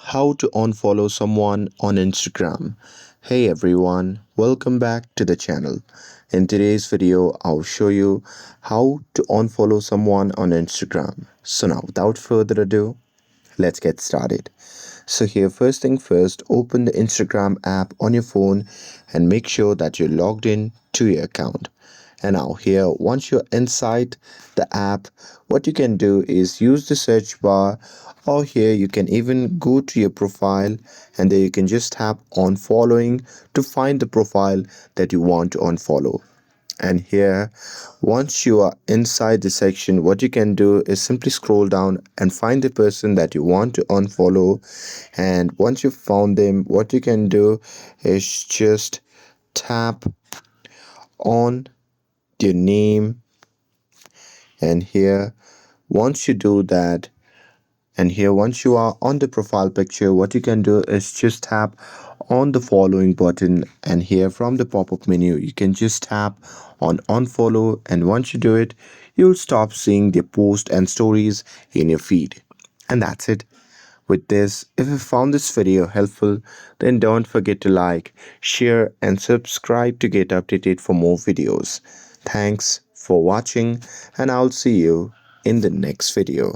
How to unfollow someone on Instagram. Hey everyone, welcome back to the channel. In today's video, I'll show you how to unfollow someone on Instagram. So now, without further ado, let's get started. So here, first thing first, open the Instagram app on your phone and make sure that you're logged in to your account. And now here, once you're inside the app, what you can do is use the search bar, or here you can even go to your profile and there you can just tap on following to find the profile that you want to unfollow. And here, once you are inside the section, what you can do is simply scroll down and find the person that you want to unfollow. And once you've found them, what you can do is just tap on their name. And here, once you do that, and here, once you are on the profile picture, what you can do is just tap on the following button. And here from the pop-up menu, you can just tap on unfollow. And once you do it, you'll stop seeing their posts and stories in your feed. And that's it. With this, if you found this video helpful, then don't forget to like, share, and subscribe to get updated for more videos. Thanks for watching, and I'll see you in the next video.